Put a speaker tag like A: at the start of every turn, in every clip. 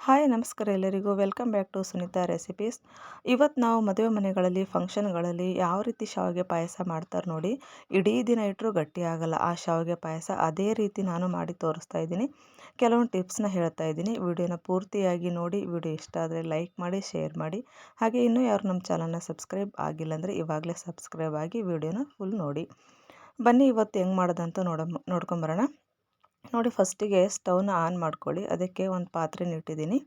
A: Hi ನಮಸ್ಕಾರ ಎಲ್ಲರಿಗೂ welcome back to Sunita recipes. ಇವತ್ತು ನಾವು ಮದುವೆ ಮನೆಗಳಲ್ಲಿ ಫಂಕ್ಷನ್ಗಳಲ್ಲಿ ಯಾವ ರೀತಿ ಶಾವಿಗೆ ಪಾಯಸ ಮಾಡ್ತಾರೆ ನೋಡಿ. ಇಡೀ ದಿನ ಇಟ್ಟರೂ ಗಟ್ಟಿ ಆಗಲ್ಲ ಆ ಶಾವಿಗೆ ಪಾಯಸ. ಅದೇ ರೀತಿ ನಾನು ಮಾಡಿ ತೋರಿಸ್ತಾ ಇದ್ದೀನಿ. ಕೆಲವೊಂದು ಟಿಪ್ಸ್ನ ಹೇಳ್ತಾ ಇದ್ದೀನಿ. ವಿಡಿಯೋನ ಪೂರ್ತಿಯಾಗಿ ನೋಡಿ. ವಿಡಿಯೋ ಇಷ್ಟ ಆದರೆ ಲೈಕ್ ಮಾಡಿ, ಶೇರ್ ಮಾಡಿ. ಹಾಗೆ ಇನ್ನೂ ಯಾರು ನಮ್ಮ ಚಾನಲ್ನ ಸಬ್ಸ್ಕ್ರೈಬ್ ಆಗಿಲ್ಲ ಅಂದರೆ ಇವಾಗಲೇ ಸಬ್ಸ್ಕ್ರೈಬ್ ಆಗಿ ವಿಡಿಯೋನ ಫುಲ್ ನೋಡಿ. ಬನ್ನಿ ಇವತ್ತು ಹೆಂಗೆ ಮಾಡೋದಂತ ನೋಡ್ಕೊಂಬರೋಣ. ನೋಡಿ, ಫಸ್ಟಿಗೆ ಸ್ಟವ್ನ ಆನ್ ಮಾಡ್ಕೊಳ್ಳಿ. ಅದಕ್ಕೆ ಒಂದು ಪಾತ್ರೆನ ಇಟ್ಟಿದ್ದೀನಿ.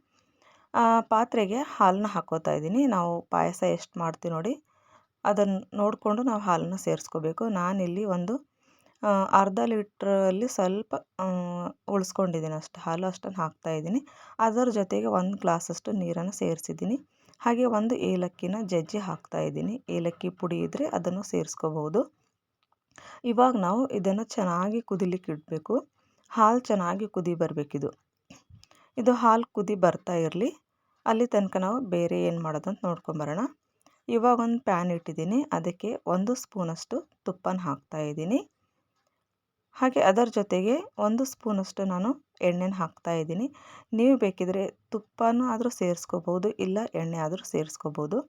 A: ಪಾತ್ರೆಗೆ ಹಾಲನ್ನ ಹಾಕ್ಕೋತಾ ಇದ್ದೀನಿ. ನಾವು ಪಾಯಸ ಎಷ್ಟು ಮಾಡ್ತೀವಿ ನೋಡಿ ಅದನ್ನು ನೋಡಿಕೊಂಡು ನಾವು ಹಾಲನ್ನು ಸೇರಿಸ್ಕೋಬೇಕು. ನಾನಿಲ್ಲಿ ಒಂದು ಅರ್ಧ ಲೀಟ್ರಲ್ಲಿ ಸ್ವಲ್ಪ ಉಳಿಸ್ಕೊಂಡಿದ್ದೀನಿ. ಅಷ್ಟು ಹಾಲು ಅಷ್ಟನ್ನು ಹಾಕ್ತಾಯಿದ್ದೀನಿ. ಅದರ ಜೊತೆಗೆ 1 ಗ್ಲಾಸಷ್ಟು ನೀರನ್ನು ಸೇರಿಸಿದ್ದೀನಿ. ಹಾಗೆ ಒಂದು ಏಲಕ್ಕಿನ ಜಜ್ಜಿ ಹಾಕ್ತಾಯಿದ್ದೀನಿ. ಏಲಕ್ಕಿ ಪುಡಿ ಇದ್ದರೆ ಅದನ್ನು ಸೇರಿಸ್ಕೋಬೋದು. ಇವಾಗ ನಾವು ಇದನ್ನು ಚೆನ್ನಾಗಿ ಕುದಿಲಿಕ್ಕೆ ಇಡಬೇಕು. ಹಾಲು ಚೆನ್ನಾಗಿ ಕುದಿ ಬರಬೇಕಿದು. ಇದು ಹಾಲು ಕುದಿ ಬರ್ತಾ ಇರಲಿ. ಅಲ್ಲಿ ತನಕ ನಾವು ಬೇರೆ ಏನು ಮಾಡೋದಂತ ನೋಡ್ಕೊಂಬರೋಣ. ಇವಾಗ ಒಂದು ಪ್ಯಾನ್ ಇಟ್ಟಿದ್ದೀನಿ. ಅದಕ್ಕೆ 1 ಸ್ಪೂನಷ್ಟು ತುಪ್ಪನ ಹಾಕ್ತಾಯಿದ್ದೀನಿ. ಹಾಗೆ ಅದರ ಜೊತೆಗೆ 1 ಸ್ಪೂನಷ್ಟು ನಾನು ಎಣ್ಣೆನ ಹಾಕ್ತಾಯಿದ್ದೀನಿ. ನೀವು ಬೇಕಿದ್ರೆ ತುಪ್ಪನೂ ಆದರೂ ಸೇರಿಸ್ಕೋಬೋದು, ಇಲ್ಲ ಎಣ್ಣೆ ಆದರೂ ಸೇರಿಸ್ಕೋಬೋದು.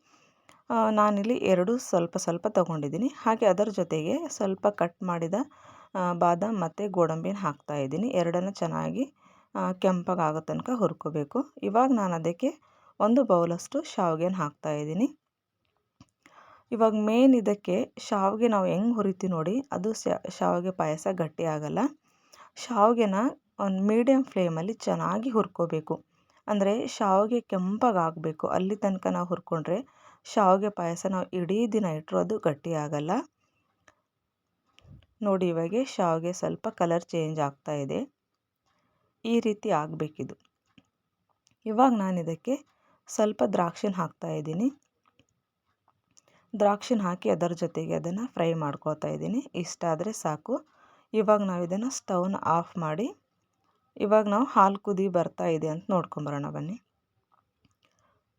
A: ನಾನಿಲ್ಲಿ ಎರಡು ಸ್ವಲ್ಪ ಸ್ವಲ್ಪ ತೊಗೊಂಡಿದ್ದೀನಿ. ಹಾಗೆ ಅದರ ಜೊತೆಗೆ ಸ್ವಲ್ಪ ಕಟ್ ಮಾಡಿದ ಬಾದಾಮ್ ಮತ್ತು ಗೋಡಂಬಿನ ಹಾಕ್ತಾಯಿದ್ದೀನಿ. ಎರಡನ್ನು ಚೆನ್ನಾಗಿ ಕೆಂಪಗಾಗೋ ತನಕ ಹುರ್ಕೋಬೇಕು. ಇವಾಗ ನಾನು ಅದಕ್ಕೆ 1 ಬೌಲಷ್ಟು ಶಾವಿಗೆನ ಹಾಕ್ತಾಯಿದ್ದೀನಿ. ಇವಾಗ ಮೇನ್ ಇದಕ್ಕೆ ಶಾವಿಗೆ ನಾವು ಹೆಂಗೆ ಹುರಿತೀವಿ ನೋಡಿ, ಅದು ಶಾವಿಗೆ ಪಾಯಸ ಗಟ್ಟಿ ಆಗಲ್ಲ. ಶಾವಿಗೆನ ಒಂದು ಮೀಡಿಯಮ್ ಫ್ಲೇಮಲ್ಲಿ ಚೆನ್ನಾಗಿ ಹುರ್ಕೋಬೇಕು. ಅಂದರೆ ಶಾವಿಗೆ ಕೆಂಪಗಾಗಬೇಕು. ಅಲ್ಲಿ ತನಕ ನಾವು ಹುರ್ಕೊಂಡ್ರೆ ಶಾವಿಗೆ ಪಾಯಸ ನಾವು ಇಡೀ ದಿನ ಇಟ್ಟರು ಅದು ಗಟ್ಟಿ ಆಗಲ್ಲ. ನೋಡಿ, ಇವಾಗ ಶಾವಿಗೆ ಸ್ವಲ್ಪ ಕಲರ್ ಚೇಂಜ್ ಆಗ್ತಾ ಇದೆ. ಈ ರೀತಿ ಆಗಬೇಕಿದು. ಇವಾಗ ನಾನು ಇದಕ್ಕೆ ಸ್ವಲ್ಪ ದ್ರಾಕ್ಷಿನ ಹಾಕ್ತಾಯಿದ್ದೀನಿ. ದ್ರಾಕ್ಷಿನ ಹಾಕಿ ಅದರ ಜೊತೆಗೆ ಅದನ್ನು ಫ್ರೈ ಮಾಡ್ಕೊತಾ ಇದ್ದೀನಿ. ಇಷ್ಟ ಆದರೆ ಸಾಕು. ಇವಾಗ ನಾವು ಇದನ್ನು ಸ್ಟವ್ನ ಆಫ್ ಮಾಡಿ ಇವಾಗ ನಾವು ಹಾಲು ಕುದಿ ಬರ್ತಾ ಇದೆ ಅಂತ ನೋಡ್ಕೊಂಬರೋಣ ಬನ್ನಿ.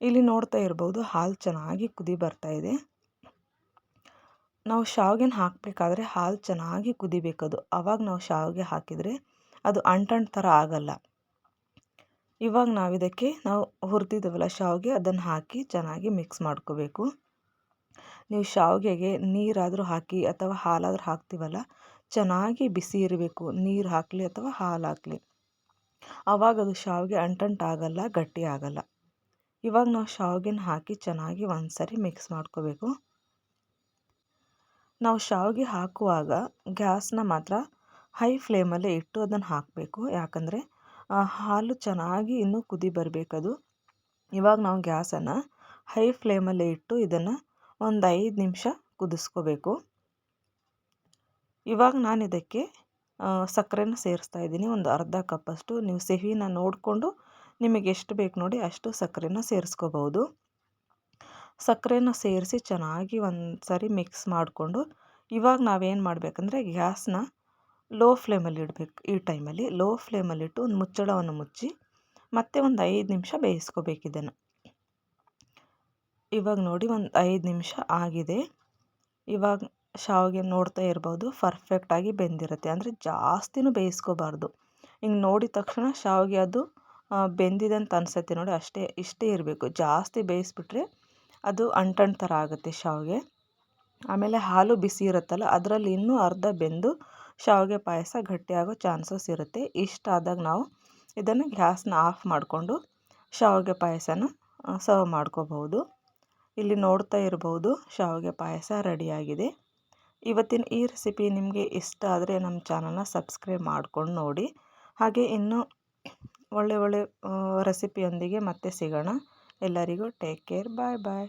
A: ಇಲ್ಲಿ ನೋಡ್ತಾ ಇರ್ಬೋದು, ಹಾಲು ಚೆನ್ನಾಗಿ ಕುದಿ ಬರ್ತಾ ಇದೆ. ನಾವು ಶಾವಿಗೆನ ಹಾಕಬೇಕಾದ್ರೆ ಹಾಲು ಚೆನ್ನಾಗಿ ಕುದಿಬೇಕದು. ಆವಾಗ ನಾವು ಶಾವಿಗೆ ಹಾಕಿದರೆ ಅದು ಅಂಟಂಟು ಥರ ಆಗಲ್ಲ. ಇವಾಗ ನಾವು ಹುರಿದಿದ್ದೀವಲ್ಲ ಶಾವಿಗೆ, ಅದನ್ನು ಹಾಕಿ ಚೆನ್ನಾಗಿ ಮಿಕ್ಸ್ ಮಾಡ್ಕೋಬೇಕು. ನೀವು ಶಾವಿಗೆಗೆ ನೀರಾದರೂ ಹಾಕಿ ಅಥವಾ ಹಾಲಾದರೂ ಹಾಕ್ತೀವಲ್ಲ, ಚೆನ್ನಾಗಿ ಬಿಸಿ ಇರಬೇಕು. ನೀರು ಹಾಕಲಿ ಅಥವಾ ಹಾಲು ಹಾಕಲಿ, ಆವಾಗ ಅದು ಶಾವಿಗೆ ಅಂಟಂಟು ಆಗಲ್ಲ, ಗಟ್ಟಿ ಆಗಲ್ಲ. ಇವಾಗ ನಾವು ಶಾವಿಗೆನ ಹಾಕಿ ಚೆನ್ನಾಗಿ ಒಂದು ಸರಿ ಮಿಕ್ಸ್ ಮಾಡ್ಕೋಬೇಕು. ನಾವು ಶಾವಿಗೆ ಹಾಕುವಾಗ ಗ್ಯಾಸ್ನ ಮಾತ್ರ ಹೈ ಫ್ಲೇಮಲ್ಲೇ ಇಟ್ಟು ಅದನ್ನು ಹಾಕಬೇಕು. ಯಾಕಂದರೆ ಹಾಲು ಚೆನ್ನಾಗಿ ಇನ್ನೂ ಕುದಿ ಬರಬೇಕದು. ಇವಾಗ ನಾವು ಗ್ಯಾಸನ್ನು ಹೈ ಫ್ಲೇಮಲ್ಲೇ ಇಟ್ಟು ಇದನ್ನು ಒಂದು 5 ನಿಮಿಷ ಕುದಿಸ್ಕೋಬೇಕು. ಇವಾಗ ನಾನು ಇದಕ್ಕೆ ಸಕ್ಕರೆನ ಸೇರಿಸ್ತಾ ಇದ್ದೀನಿ. ಒಂದು ಅರ್ಧ ಕಪ್ಪಷ್ಟು. ನೀವು ಸಿಹಿನ ನೋಡಿಕೊಂಡು ನಿಮಗೆ ಎಷ್ಟು ಬೇಕು ನೋಡಿ ಅಷ್ಟು ಸಕ್ಕರೆನ ಸೇರಿಸ್ಕೋಬೋದು. ಸಕ್ಕರೆನ ಸೇರಿಸಿ ಚೆನ್ನಾಗಿ ಒಂದು ಸರಿ ಮಿಕ್ಸ್ ಮಾಡಿಕೊಂಡು ಇವಾಗ ನಾವೇನು ಮಾಡಬೇಕಂದ್ರೆ ಗ್ಯಾಸ್ನ ಲೋ ಫ್ಲೇಮಲ್ಲಿ ಇಡಬೇಕು. ಈ ಟೈಮಲ್ಲಿ ಲೋ ಫ್ಲೇಮಲ್ಲಿಟ್ಟು ಒಂದು ಮುಚ್ಚಳವನ್ನು ಮುಚ್ಚಿ ಮತ್ತೆ ಒಂದು 5 ನಿಮಿಷ ಬೇಯಿಸ್ಕೋಬೇಕು ಇದನ್ನು. ಇವಾಗ ನೋಡಿ, ಒಂದು 5 ನಿಮಿಷ ಆಗಿದೆ. ಇವಾಗ ಶಾವಿಗೆ ನೋಡ್ತಾ ಇರ್ಬೋದು, ಪರ್ಫೆಕ್ಟಾಗಿ ಬೆಂದಿರುತ್ತೆ. ಅಂದರೆ ಜಾಸ್ತಿನೂ ಬೇಯಿಸ್ಕೋಬಾರ್ದು. ಹಿಂಗೆ ನೋಡಿದ ತಕ್ಷಣ ಶಾವಿಗೆ ಅದು ಬೆಂದಿದೆ ಅಂತ ಅನಿಸುತ್ತೆ ನೋಡಿ, ಇಷ್ಟೇ ಇರಬೇಕು. ಜಾಸ್ತಿ ಬೇಯಿಸ್ಬಿಟ್ರೆ ಅದು ಅಂಟಂಟು ಥರ ಆಗುತ್ತೆ ಶಾವಿಗೆ. ಆಮೇಲೆ ಹಾಲು ಬಿಸಿ ಇರುತ್ತಲ್ಲ, ಅದರಲ್ಲಿ ಇನ್ನೂ ಅರ್ಧ ಬೆಂದು ಶಾವಿಗೆ ಪಾಯಸ ಗಟ್ಟಿಯಾಗೋ ಚಾನ್ಸಸ್ ಇರುತ್ತೆ. ಇಷ್ಟ ಆದಾಗ ನಾವು ಇದನ್ನು ಗ್ಯಾಸ್ನ ಆಫ್ ಮಾಡಿಕೊಂಡು ಶಾವಿಗೆ ಪಾಯಸನ ಸರ್ವ್ ಮಾಡ್ಕೋಬಹುದು. ಇಲ್ಲಿ ನೋಡ್ತಾ ಇರ್ಬೋದು, ಶಾವಿಗೆ ಪಾಯಸ ರೆಡಿಯಾಗಿದೆ. ಇವತ್ತಿನ ಈ ರೆಸಿಪಿ ನಿಮಗೆ ಇಷ್ಟ ಆದರೆ ನಮ್ಮ ಚಾನಲ್ನ ಸಬ್ಸ್ಕ್ರೈಬ್ ಮಾಡ್ಕೊಂಡು ನೋಡಿ. ಹಾಗೆ ಇನ್ನೂ ಒಳ್ಳೆ ರೆಸಿಪಿಯೊಂದಿಗೆ ಮತ್ತೆ ಸಿಗೋಣ. ಎಲ್ಲರಿಗೂ ಟೇಕ್ ಕೇರ್. ಬಾಯ್ ಬಾಯ್.